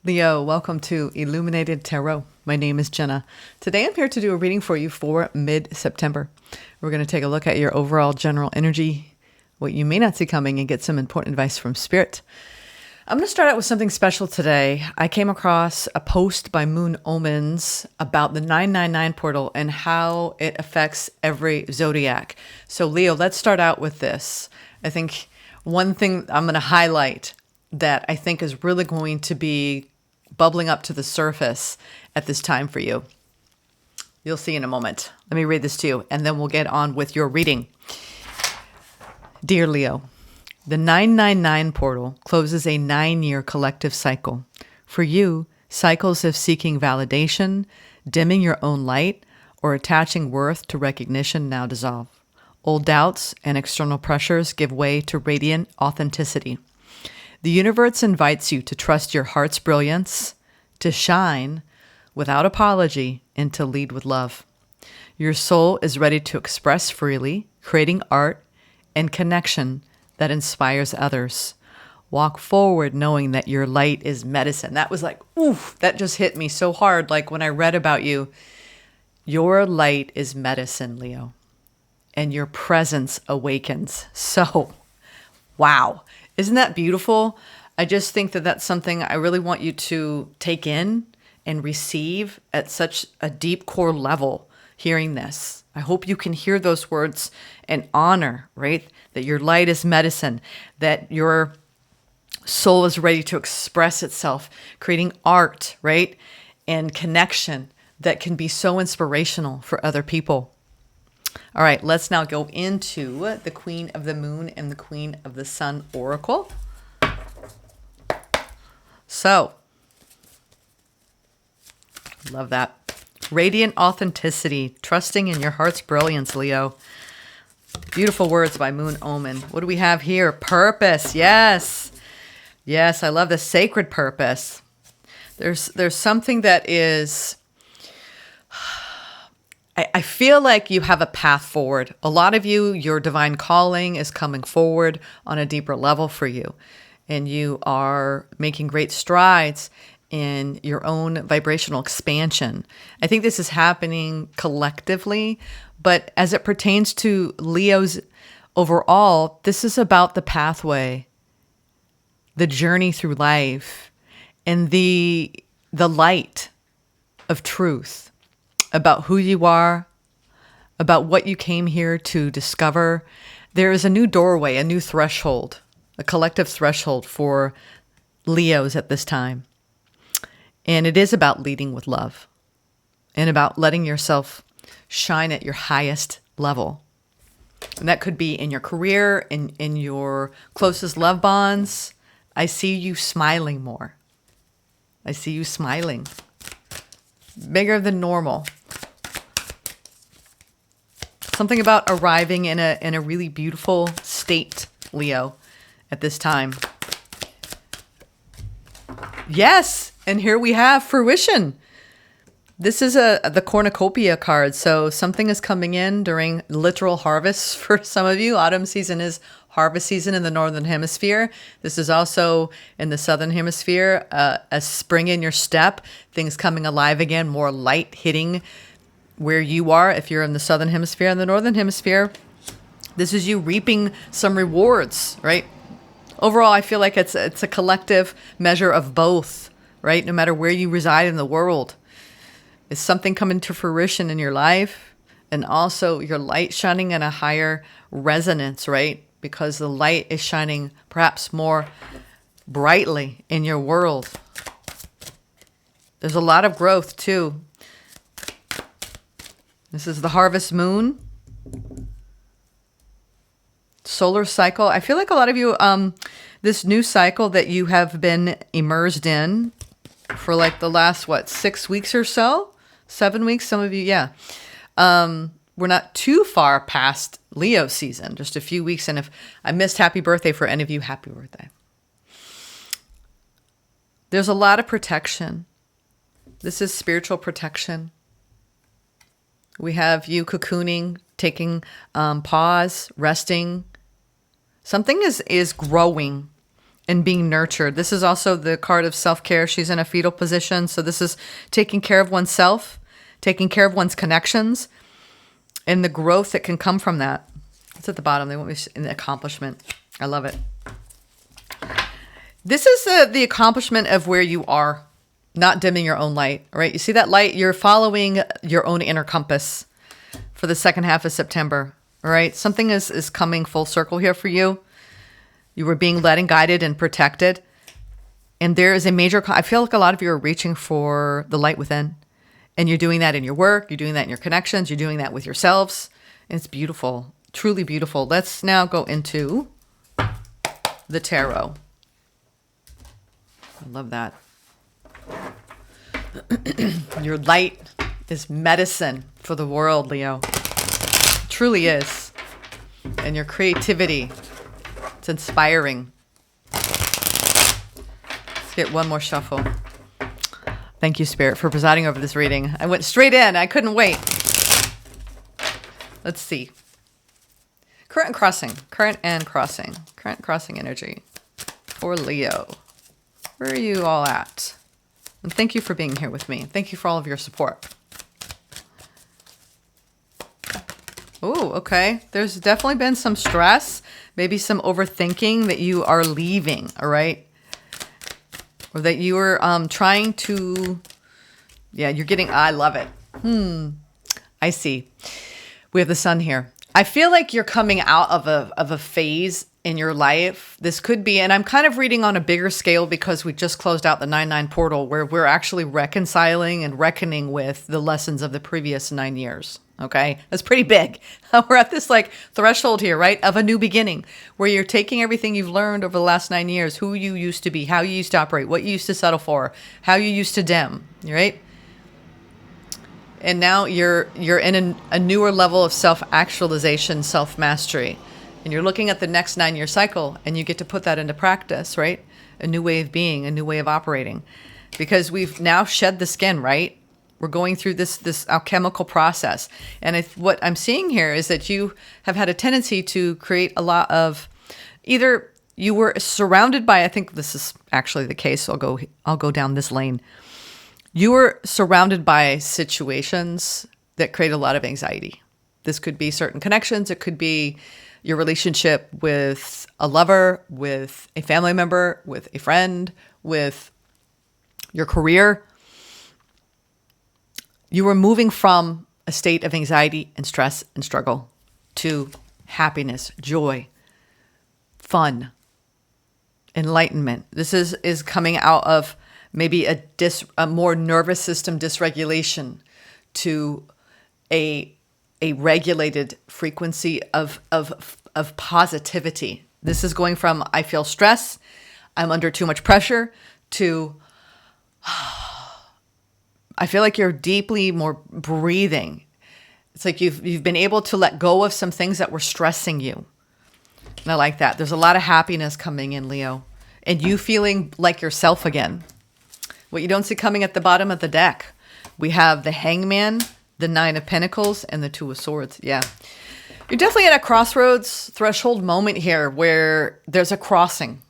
Leo, welcome to Illuminated Tarot. My name is Jenna. Today I'm here to do a reading for you for mid-September. We're going to take a look at your overall general energy, what you may not see coming, and get some important advice from Spirit. I'm going to start out with something special today. I came across a post by Moon Omens about the 999 portal and how it affects every zodiac. So Leo, let's start out with this. I think one thing I'm going to highlight that I think is really going to be bubbling up to the surface at this time for you. You'll see in a moment. Let me read this to you, and then we'll get on with your reading. Dear Leo, the 999 portal closes a 9-year collective cycle. For you, cycles of seeking validation, dimming your own light, or attaching worth to recognition now dissolve. Old doubts and external pressures give way to radiant authenticity. The universe invites you to trust your heart's brilliance, to shine without apology, and to lead with love. Your soul is ready to express freely, creating art and connection that inspires others. Walk forward knowing that your light is medicine. That was like, oof, that just hit me so hard. Like when I read about you, your light is medicine, Leo, and your presence awakens. So, wow. Isn't that beautiful? I just think that that's something I really want you to take in and receive at such a deep core level hearing this. I hope you can hear those words and honor, right? That your light is medicine, that your soul is ready to express itself, creating art, right? And connection that can be so inspirational for other people. All right, let's now go into the Queen of the Moon and the Queen of the Sun Oracle. So, love that. Radiant authenticity, trusting in your heart's brilliance, Leo. Beautiful words by Moon Omen. What do we have here? Purpose, yes. Yes, I love the sacred purpose. There's something that is... I feel like you have a path forward. A lot of you, your divine calling is coming forward on a deeper level for you. And you are making great strides in your own vibrational expansion. I think this is happening collectively, but as it pertains to Leo's overall, this is about the pathway, the journey through life, and the light of truth about who you are, about what you came here to discover. There is a new doorway, a new threshold, a collective threshold for Leos at this time. And it is about leading with love and about letting yourself shine at your highest level. And that could be in your career, in your closest love bonds. I see you smiling more. I see you smiling. Bigger than normal. Something about arriving in a really beautiful state, Leo, at this time. Yes, and here we have fruition. This is the cornucopia card, so something is coming in during literal harvest for some of you. Autumn season is harvest season in the northern hemisphere. This is also in the southern hemisphere, a spring in your step, things coming alive again, more light hitting where you are. If you're in the southern hemisphere and the northern hemisphere, this is you reaping some rewards, right? Overall, I feel like it's a collective measure of both, right? No matter where you reside in the world, is something coming to fruition in your life, and also your light shining in a higher resonance, right? Because the light is shining perhaps more brightly in your world. There's a lot of growth too. This is the harvest moon. Solar cycle. I feel like a lot of you, this new cycle that you have been immersed in for like the last, 6 weeks or so? 7 weeks, some of you, yeah. We're not too far past Leo season, just a few weeks. And if I missed happy birthday for any of you, happy birthday. There's a lot of protection. This is spiritual protection. We have you cocooning, taking pause, resting. Something is growing and being nurtured. This is also the card of self-care. She's in a fetal position. So this is taking care of oneself, taking care of one's connections, and the growth that can come from that. It's at the bottom. They want me in the accomplishment. I love it. This is the accomplishment of where you are, not dimming your own light, right? You see that light? You're following your own inner compass for the second half of September, all right? Something is coming full circle here for you. You were being led and guided and protected. And there is a major, I feel like a lot of you are reaching for the light within. And you're doing that in your work. You're doing that in your connections. You're doing that with yourselves. And it's beautiful, truly beautiful. Let's now go into the tarot. I love that. Your light is medicine for the world, Leo. It truly is. And your creativity, it's inspiring. Let's get one more shuffle. Thank you, Spirit, for presiding over this reading. I went straight in. I couldn't wait. Let's see. Current and crossing. Current and crossing. Current crossing energy for Leo. Where are you all at? And thank you for being here with me. Thank you for all of your support. Oh, okay. There's definitely been some stress, maybe some overthinking that you are leaving, all right? Or that you were trying to, yeah, you're getting, I love it. I see. We have the sun here. I feel like you're coming out of a phase in your life. This could be, and I'm kind of reading on a bigger scale because we just closed out the 9/9 portal where we're actually reconciling and reckoning with the lessons of the previous 9 years. Okay. That's pretty big. We're at this like threshold here, right? Of a new beginning where you're taking everything you've learned over the last 9 years, who you used to be, how you used to operate, what you used to settle for, how you used to dim, right? And now you're in a newer level of self-actualization, self-mastery. And you're looking at the next 9-year cycle and you get to put that into practice, right? A new way of being, a new way of operating. Because we've now shed the skin, right? We're going through this alchemical process. And what I'm seeing here is that you have had a tendency to create a lot of, either you were surrounded by, I think this is actually the case, so I'll go down this lane. You were surrounded by situations that create a lot of anxiety. This could be certain connections. It could be your relationship with a lover, with a family member, with a friend, with your career. You were moving from a state of anxiety and stress and struggle to happiness, joy, fun, enlightenment. This is coming out of maybe a more nervous system dysregulation to a regulated frequency of positivity. This is going from I feel stress, I'm under too much pressure, to I feel like you're deeply more breathing. It's like you've been able to let go of some things that were stressing you. And I like that. There's a lot of happiness coming in, Leo, and you feeling like yourself again. What you don't see coming at the bottom of the deck, we have the Hangman, the 9 of Pentacles, and the 2 of Swords. Yeah. You're definitely at a crossroads threshold moment here where there's a crossing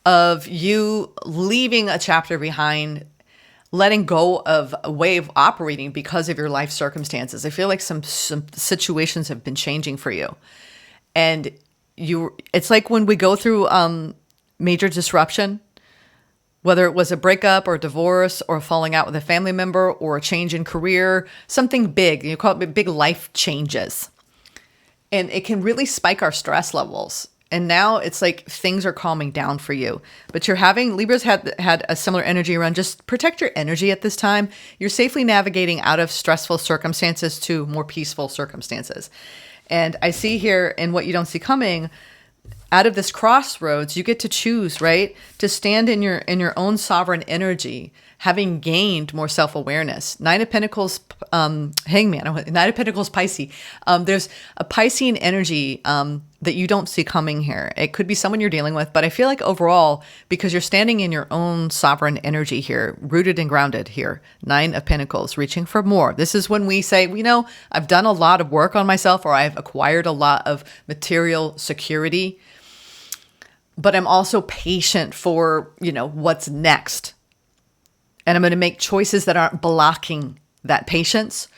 of you leaving a chapter behind, letting go of a way of operating because of your life circumstances. I feel like some situations have been changing for you. And it's like when we go through major disruption, whether it was a breakup or a divorce or falling out with a family member or a change in career, something big, you call it big life changes. And it can really spike our stress levels. And now it's like things are calming down for you. But Libra's had a similar energy around just protect your energy at this time. You're safely navigating out of stressful circumstances to more peaceful circumstances. And I see here in what you don't see coming, out of this crossroads, you get to choose, right? To stand in your own sovereign energy, having gained more self-awareness. 9 of Pentacles, Hangman, 9 of Pentacles, Pisces. There's a Piscean energy that you don't see coming here. It could be someone you're dealing with, but I feel like overall, because you're standing in your own sovereign energy here, rooted and grounded here, 9 of Pentacles, reaching for more. This is when we say, I've done a lot of work on myself, or I've acquired a lot of material security. but I'm also patient for, what's next. And I'm going to make choices that aren't blocking that patience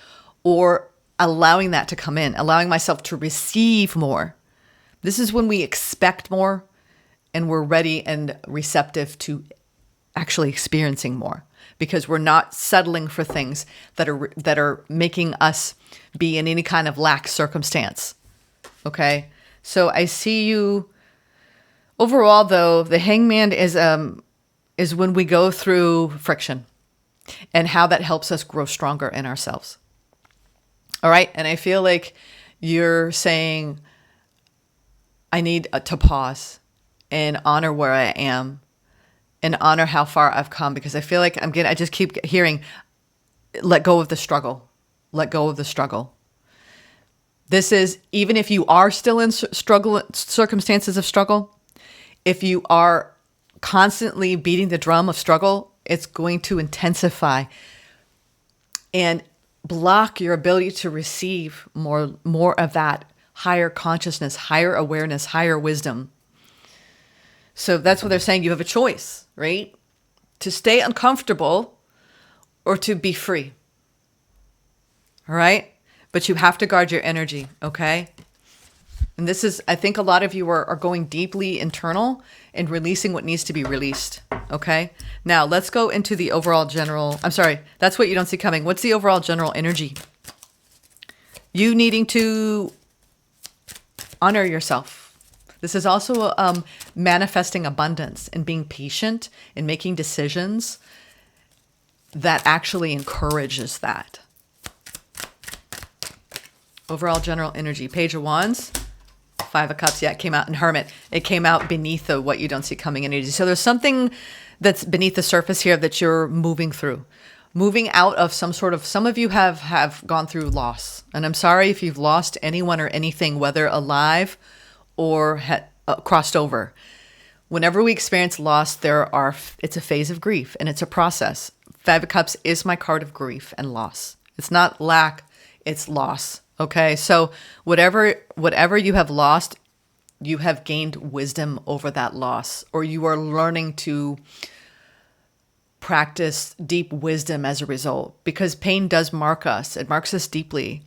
or allowing that to come in, allowing myself to receive more. This is when we expect more and we're ready and receptive to actually experiencing more, because we're not settling for things that are making us be in any kind of lack circumstance. Okay? So I see you overall, though, the Hangman is when we go through friction and how that helps us grow stronger in ourselves. All right? And I feel like you're saying, I need to pause and honor where I am and honor how far I've come, because I feel like I just keep hearing, let go of the struggle. Let go of the struggle. This is, even if you are still in circumstances of struggle, if you are constantly beating the drum of struggle, it's going to intensify and block your ability to receive more of that higher consciousness, higher awareness, higher wisdom. So that's what they're saying. You have a choice, right? To stay uncomfortable or to be free. All right? But you have to guard your energy, okay? And this is, I think a lot of you are going deeply internal and releasing what needs to be released, okay? Now, let's go into the overall general, that's what you don't see coming. What's the overall general energy? You needing to honor yourself. This is also manifesting abundance and being patient and making decisions that actually encourages that. Overall general energy. Page of Wands, Five of Cups. Yeah, it came out in Hermit. It came out beneath the what you don't see coming energy. So there's something that's beneath the surface here that you're moving through. Moving out of some of you have gone through loss. And I'm sorry if you've lost anyone or anything, whether alive or crossed over. Whenever we experience loss, it's a phase of grief and it's a process. Five of Cups is my card of grief and loss. It's not lack, it's loss. Okay, so whatever you have lost, you have gained wisdom over that loss, or you are learning to practice deep wisdom as a result, because pain does mark us. It marks us deeply.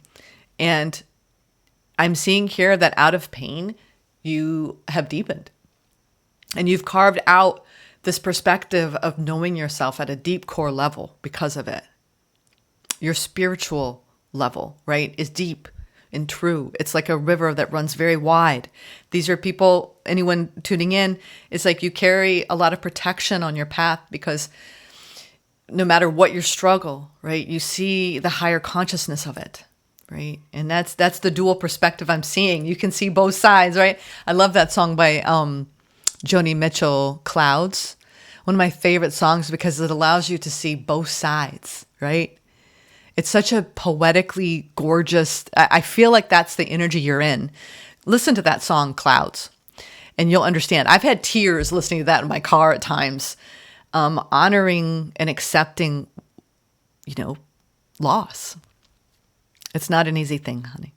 And I'm seeing here that out of pain, you have deepened and you've carved out this perspective of knowing yourself at a deep core level because of it. Your spiritual level, right, is deep and true. It's like a river that runs very wide. These are people, anyone tuning in, it's like you carry a lot of protection on your path, because no matter what your struggle, right, you see the higher consciousness of it, right? And that's the dual perspective I'm seeing. You can see both sides, right? I love that song by Joni Mitchell, Clouds. One of my favorite songs because it allows you to see both sides, right? It's such a poetically gorgeous, I feel like that's the energy you're in. Listen to that song, Clouds, and you'll understand. I've had tears listening to that in my car at times, honoring and accepting, loss. It's not an easy thing, honey,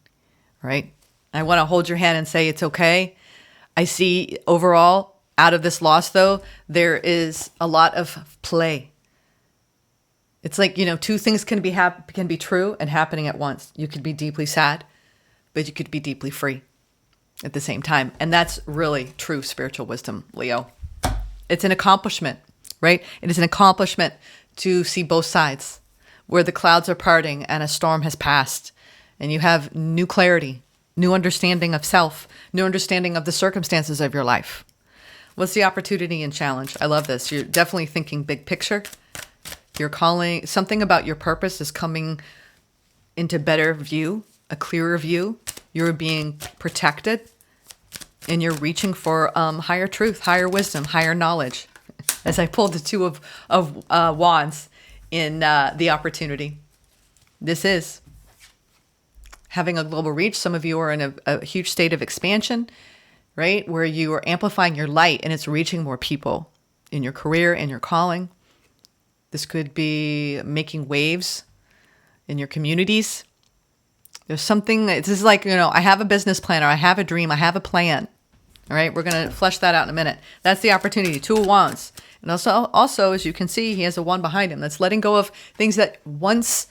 right? I want to hold your hand and say it's okay. I see overall, out of this loss, though, there is a lot of play. It's like, two things can be true and happening at once. You could be deeply sad, but you could be deeply free at the same time. And that's really true spiritual wisdom, Leo. It's an accomplishment, right? It is an accomplishment to see both sides, where the clouds are parting and a storm has passed, and you have new clarity, new understanding of self, new understanding of the circumstances of your life. What's the opportunity and challenge? I love this. You're definitely thinking big picture. You're calling something about your purpose is coming into better view, a clearer view. You're being protected, and you're reaching for higher truth, higher wisdom, higher knowledge. As I pulled the Two of Wands in the opportunity. This is having a global reach. Some of you are in a huge state of expansion, right? Where you are amplifying your light and it's reaching more people in your career and your calling. This could be making waves in your communities. There's something, this is like, I have a business plan, or I have a dream, I have a plan, All right, we're going to flesh that out in a minute. That's the opportunity. Two of Wands. And also, as you can see, he has a wand behind him. That's letting go of things that once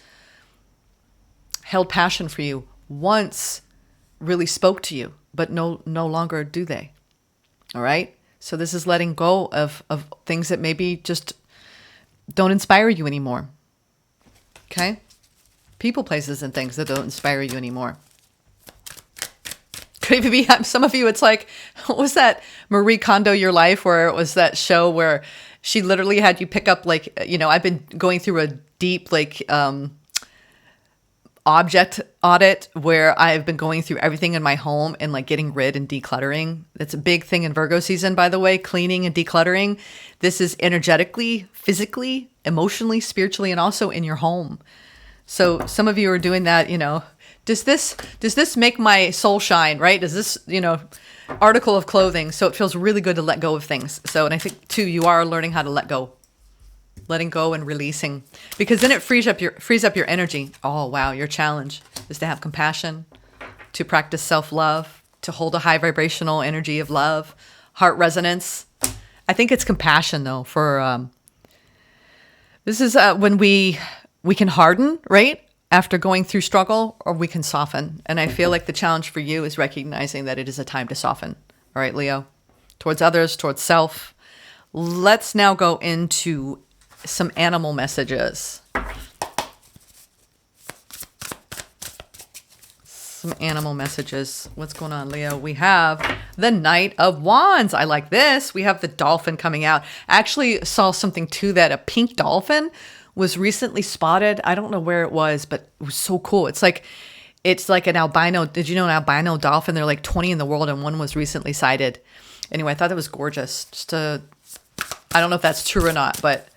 held passion for you, once really spoke to you, but no longer do they. All right? So this is letting go of things that maybe just don't inspire you anymore. Okay? People, places, and things that don't inspire you anymore. Could even be, some of you, it's like, what was that Marie Kondo Your Life, where it was that show where she literally had you pick up, like, I've been going through a deep, like, object audit where I've been going through everything in my home and like getting rid and decluttering. That's a big thing in Virgo season, by the way, cleaning and decluttering. This is energetically, physically, emotionally, spiritually, and also in your home. So some of you are doing that, does this make my soul shine, right? Does this, article of clothing. So it feels really good to let go of things. So, and I think too, you are learning how to let go. Letting go and releasing, because then it frees up your energy. Oh, wow. Your challenge is to have compassion, to practice self-love, to hold a high vibrational energy of love, heart resonance. I think it's compassion though, for, this is when we can harden, right? After going through struggle, or we can soften. And I feel like the challenge for you is recognizing that it is a time to soften. All right, Leo, towards others, towards self. Let's now go into some animal messages. Some animal messages. What's going on, Leo? We have the Knight of Wands. I like this. We have the dolphin coming out. I actually saw something too, that a pink dolphin was recently spotted. I don't know where it was, but it was so cool. It's like an albino. Did you know an albino dolphin? They're like 20 in the world, and one was recently sighted. Anyway, I thought that was gorgeous. I don't know if that's true or not, but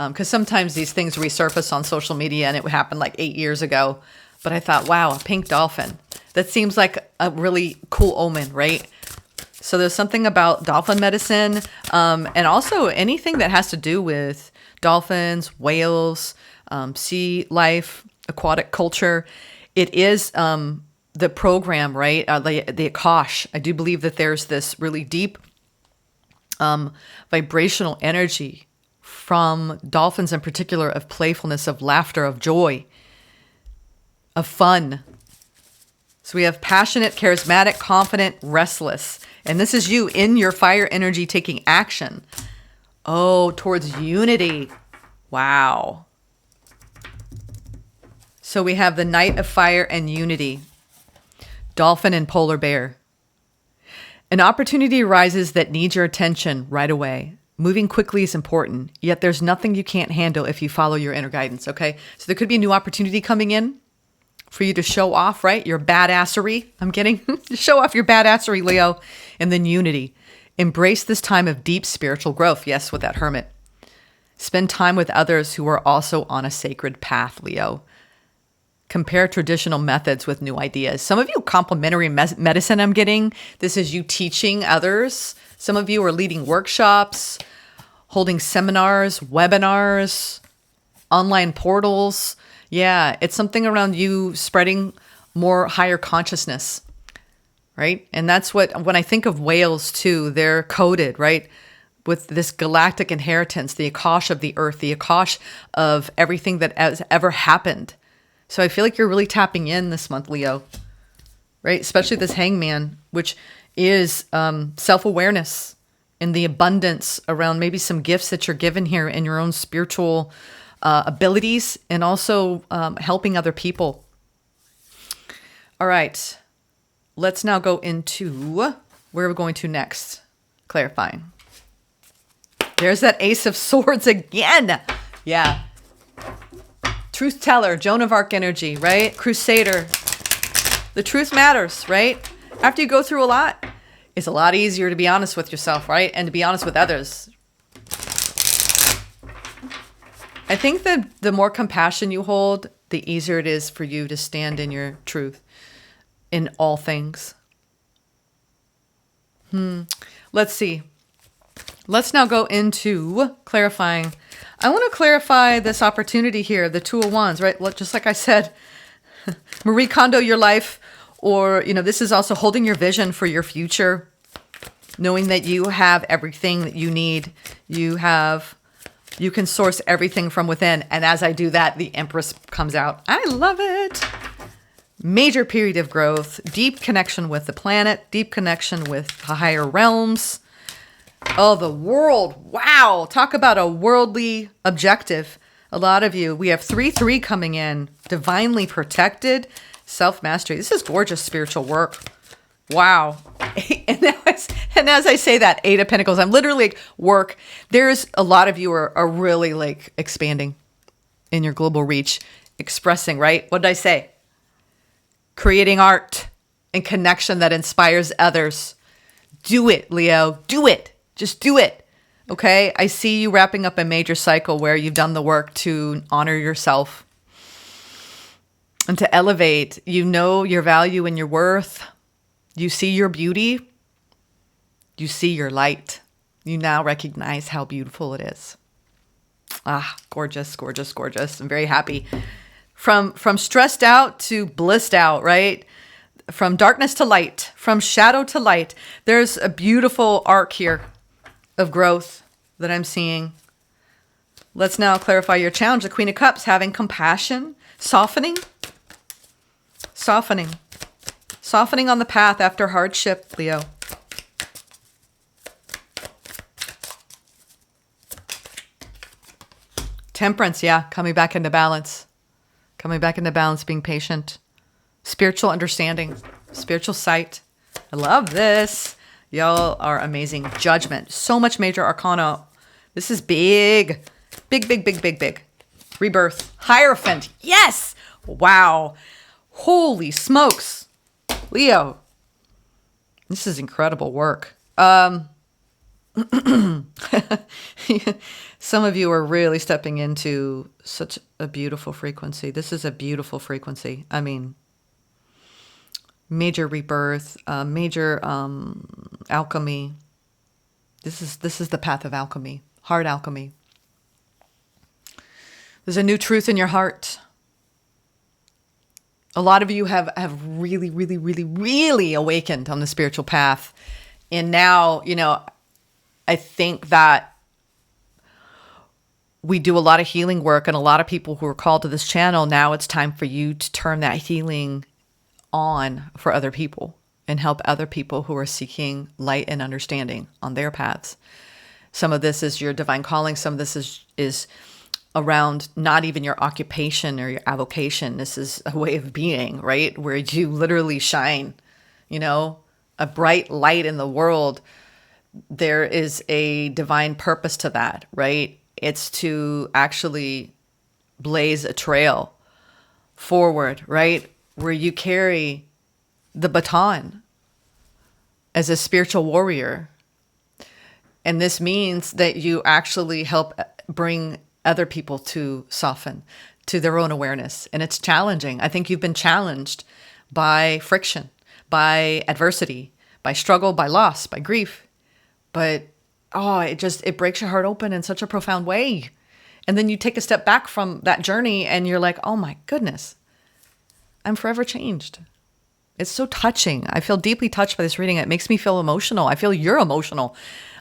because sometimes these things resurface on social media, and it happened like 8 years ago. But I thought, wow, a pink dolphin. That seems like a really cool omen, right? So there's something about dolphin medicine, and also anything that has to do with dolphins, whales, sea life, aquatic culture. It is the program, right? The Akash. I do believe that there's this really deep vibrational energy from dolphins in particular, of playfulness, of laughter, of joy, of fun. So we have passionate, charismatic, confident, restless. And this is you in your fire energy taking action. Oh, towards unity. Wow. So we have the Knight of Fire and Unity. Dolphin and polar bear. An opportunity arises that needs your attention right away. Moving quickly is important, yet there's nothing you can't handle if you follow your inner guidance, okay? So there could be a new opportunity coming in for you to show off, right? Your badassery. I'm kidding. Show off your badassery, Leo. And then unity. Embrace this time of deep spiritual growth. Yes, with that Hermit. Spend time with others who are also on a sacred path, Leo. Compare traditional methods with new ideas. Some of you, complementary medicine I'm getting. This is you teaching others. Some of you are leading workshops, holding seminars, webinars, online portals. Yeah, it's something around you spreading more higher consciousness, right? And that's when I think of whales too, they're coded, right? With this galactic inheritance, the Akash of the earth, the Akash of everything that has ever happened. So I feel like you're really tapping in this month, Leo, right? Especially this Hangman, which is self-awareness and the abundance around maybe some gifts that you're given here in your own spiritual abilities, and also helping other people. All right. Let's now go into where we're going to next. Clarifying. There's that Ace of Swords again. Yeah. Truth teller, Joan of Arc energy, right? Crusader. The truth matters, right? After you go through a lot, it's a lot easier to be honest with yourself, right? And to be honest with others. I think that the more compassion you hold, the easier it is for you to stand in your truth in all things. Let's see. Let's now go into clarifying. I want to clarify this opportunity here, the Two of Wands, right? Just like I said, Marie Kondo your life, or, this is also holding your vision for your future, knowing that you have everything that you need. You can source everything from within. And as I do that, the Empress comes out. I love it. Major period of growth, deep connection with the planet, deep connection with the higher realms. Oh, the world. Wow. Talk about a worldly objective. A lot of you, we have 3-3 coming in, divinely protected, self-mastery. This is gorgeous spiritual work. Wow. And as I say that, 8 of Pentacles, I'm literally like, work. There's a lot of you are really like expanding in your global reach, expressing, right? What did I say? Creating art and connection that inspires others. Do it, Leo. Do it. Just do it. Okay? I see you wrapping up a major cycle where you've done the work to honor yourself and to elevate. You know your value and your worth. You see your beauty. You see your light. You now recognize how beautiful it is. Ah, gorgeous, gorgeous, gorgeous. I'm very happy. From stressed out to blissed out, right? From darkness to light, from shadow to light. There's a beautiful arc here of growth that I'm seeing. Let's now clarify your challenge. The Queen of Cups, having compassion, softening. Softening on the path after hardship, Leo. Temperance, yeah, coming back into balance. Coming back into balance, being patient. Spiritual understanding, spiritual sight. I love this. Y'all are amazing. Judgment, so much major arcana. This is big. Big, big, big, big, big. Rebirth, Hierophant, yes! Wow. Holy smokes. Leo, this is incredible work. Some of you are really stepping into such a beautiful frequency. This is a beautiful frequency. I mean, major rebirth, major alchemy. This is the path of alchemy, heart alchemy. There's a new truth in your heart. A lot of you have really, really, really, really awakened on the spiritual path. And now, I think that we do a lot of healing work, and a lot of people who are called to this channel, now it's time for you to turn that healing on for other people and help other people who are seeking light and understanding on their paths. Some of this is your divine calling. Some of this is around not even your occupation or your avocation. This is a way of being, right? Where you literally shine, a bright light in the world. There is a divine purpose to that, right? It's to actually blaze a trail forward, right? Where you carry the baton as a spiritual warrior. And this means that you actually help bring other people to soften to their own awareness. And it's challenging. I think you've been challenged by friction, by adversity, by struggle, by loss, by grief. But it breaks your heart open in such a profound way. And then you take a step back from that journey and you're like, oh my goodness, I'm forever changed. It's so touching. I feel deeply touched by this reading. It makes me feel emotional. I feel you're emotional.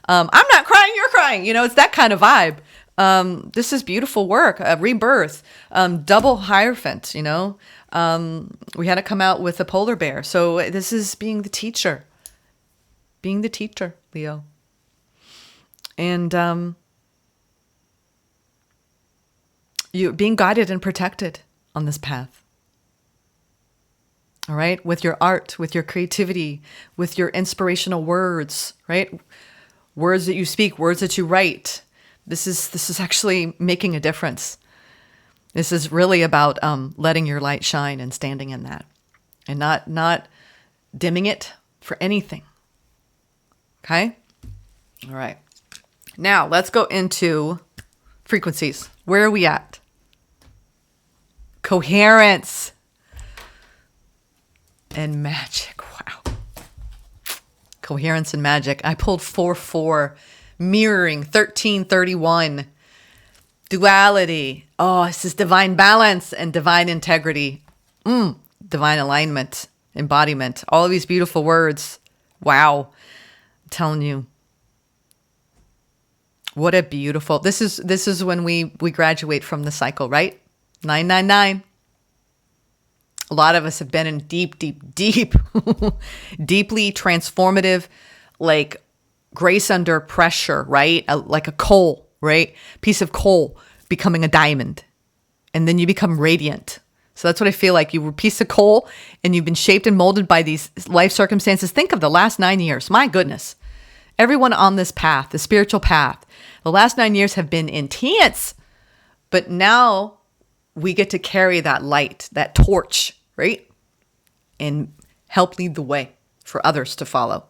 I'm not crying, you're crying. It's that kind of vibe. This is beautiful work, rebirth, double Hierophant, we had to come out with a polar bear. So this is being the teacher, Leo. And you being guided and protected on this path. All right. With your art, with your creativity, with your inspirational words, right? Words that you speak, words that you write. This is actually making a difference. This is really about letting your light shine and standing in that, and not dimming it for anything. Okay? All right. Now let's go into frequencies. Where are we at? Coherence and magic. Wow. Coherence and magic. I pulled 4-4. Mirroring, 1331. Duality. Oh, this is divine balance and divine integrity. Divine alignment, embodiment. All of these beautiful words. Wow. telling you, what a beautiful, this is when we graduate from the cycle, right? 999. A lot of us have been in deep, deeply transformative, like grace under pressure, right? Like a coal, right? Piece of coal becoming a diamond. And then you become radiant. So that's what I feel like. You were a piece of coal and you've been shaped and molded by these life circumstances. Think of the last 9 years. My goodness. Everyone on this path, the spiritual path, the last 9 years have been intense. But now we get to carry that light, that torch, right? And help lead the way for others to follow.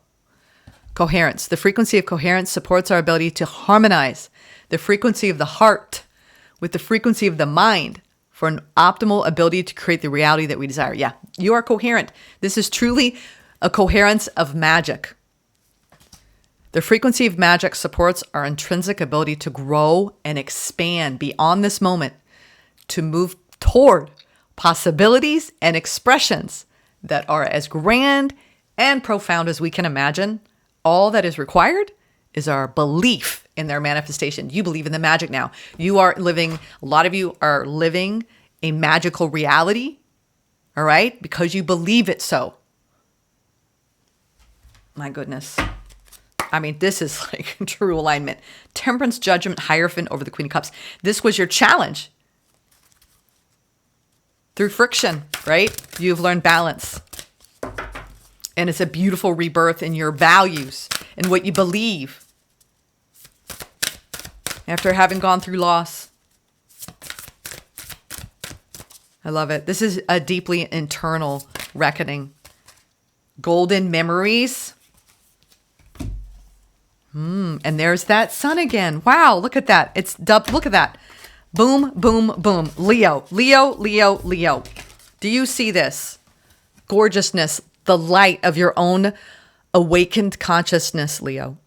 Coherence. The frequency of coherence supports our ability to harmonize the frequency of the heart with the frequency of the mind for an optimal ability to create the reality that we desire. Yeah, you are coherent. This is truly a coherence of magic. The frequency of magic supports our intrinsic ability to grow and expand beyond this moment, to move toward possibilities and expressions that are as grand and profound as we can imagine. All that is required is our belief in their manifestation. You believe in the magic now. You are living, a lot of you are living a magical reality, all right? Because you believe it so. My goodness. I mean, this is like true alignment. Temperance, Judgment, Hierophant over the Queen of Cups. This was your challenge. Through friction, right? You've learned balance. And it's a beautiful rebirth in your values and what you believe after having gone through loss. I love it. This is a deeply internal reckoning. Golden memories. And there's that sun again. Wow, look at that. It's dubbed. Look at that. Boom, boom, boom. Leo, Leo, Leo, Leo. Do you see this? Gorgeousness, the light of your own awakened consciousness, Leo.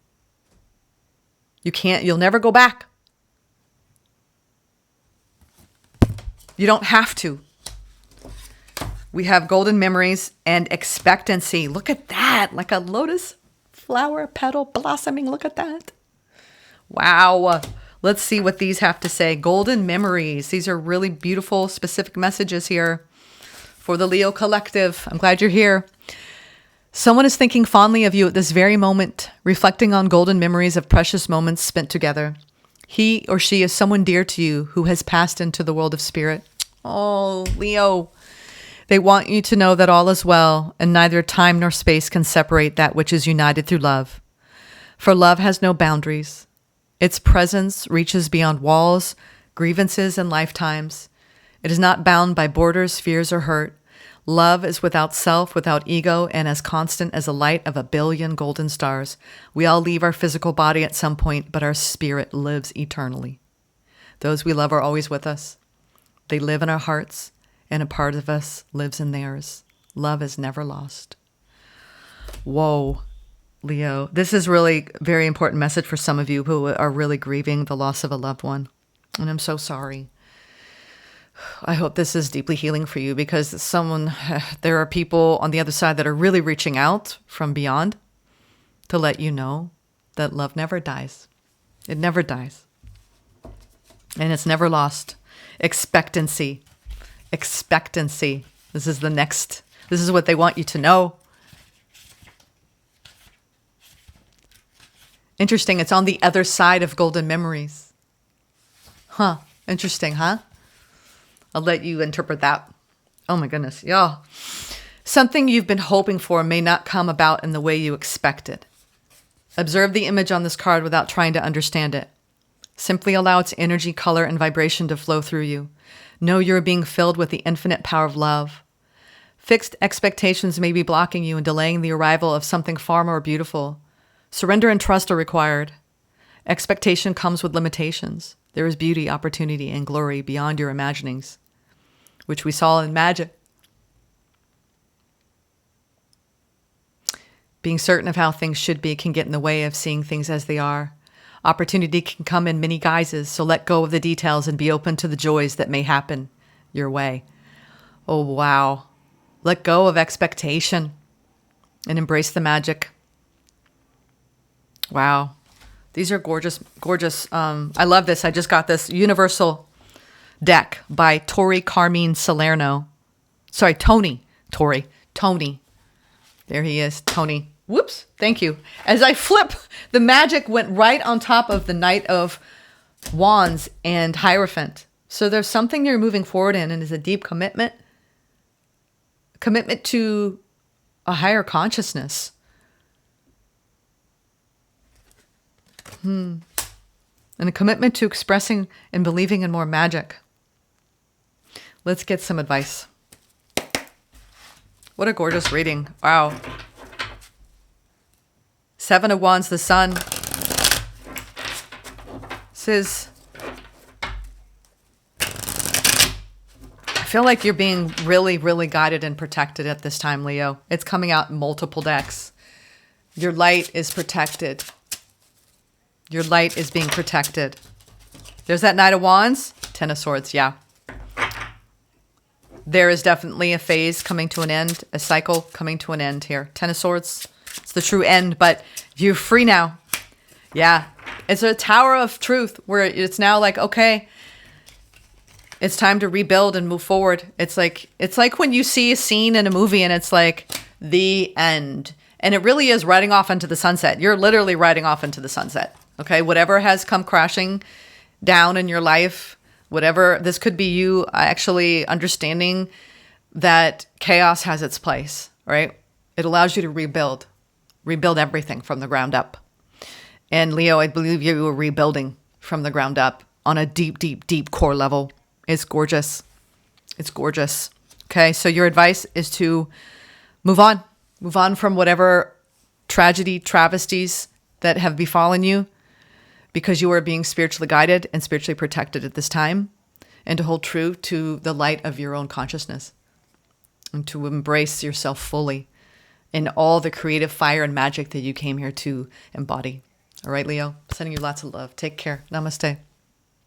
You'll never go back. You don't have to. We have golden memories and expectancy. Look at that. Like a lotus flower petal blossoming. Look at that. Wow. Let's see what these have to say. Golden memories. These are really beautiful, specific messages here for the Leo collective. I'm glad you're here. Someone is thinking fondly of you at this very moment, reflecting on golden memories of precious moments spent together. He or she is someone dear to you who has passed into the world of spirit. Oh, Leo. They want you to know that all is well, and neither time nor space can separate that which is united through love. For love has no boundaries. Its presence reaches beyond walls, grievances, and lifetimes. It is not bound by borders, fears, or hurt. Love is without self, without ego, and as constant as the light of a billion golden stars. We all leave our physical body at some point, but our spirit lives eternally. Those we love are always with us. They live in our hearts, and a part of us lives in theirs. Love is never lost. Whoa, Leo. This is really a very important message for some of you who are really grieving the loss of a loved one. And I'm so sorry. I hope this is deeply healing for you, because there are people on the other side that are really reaching out from beyond to let you know that love never dies. It never dies. And it's never lost. Expectancy. Expectancy. This is what they want you to know. Interesting. It's on the other side of golden memories. Huh. Interesting, huh? I'll let you interpret that. Oh my goodness. Yeah. Something you've been hoping for may not come about in the way you expected. Observe the image on this card without trying to understand it. Simply allow its energy, color, and vibration to flow through you. Know you're being filled with the infinite power of love. Fixed expectations may be blocking you and delaying the arrival of something far more beautiful. Surrender and trust are required. Expectation comes with limitations. There is beauty, opportunity, and glory beyond your imaginings, which we saw in magic. Being certain of how things should be can get in the way of seeing things as they are. Opportunity can come in many guises, so let go of the details and be open to the joys that may happen your way. Oh, wow. Let go of expectation and embrace the magic. Wow. These are gorgeous, gorgeous. I love this. I just got this Universal deck by Tori Carmine Salerno. Sorry, Tony. Tori. Tony. There he is. Tony. Whoops. Thank you. As I flip, the magic went right on top of the Knight of Wands and Hierophant. So there's something you're moving forward in, and is a deep commitment. Commitment to a higher consciousness. And a commitment to expressing and believing in more magic. Let's get some advice. What a gorgeous reading. Wow. 7 of Wands, the Sun. Says, I feel like you're being really, really guided and protected at this time, Leo. It's coming out in multiple decks. Your light is protected. Your light is being protected. There's that Knight of Wands. 10 of Swords, yeah. There is definitely a phase coming to an end, a cycle coming to an end here. 10 of Swords, it's the true end, but you're free now. Yeah, it's a tower of truth where it's now like, okay, it's time to rebuild and move forward. It's like when you see a scene in a movie and it's like the end. And it really is riding off into the sunset. You're literally riding off into the sunset. Okay, whatever has come crashing down in your life, whatever, this could be you actually understanding that chaos has its place, right? It allows you to rebuild everything from the ground up. And Leo, I believe you were rebuilding from the ground up on a deep, deep, deep core level. It's gorgeous. It's gorgeous. Okay, so your advice is to move on. Move on from whatever tragedy, travesties that have befallen you, because you are being spiritually guided and spiritually protected at this time, and to hold true to the light of your own consciousness and to embrace yourself fully in all the creative fire and magic that you came here to embody. All right, Leo, sending you lots of love. Take care. Namaste.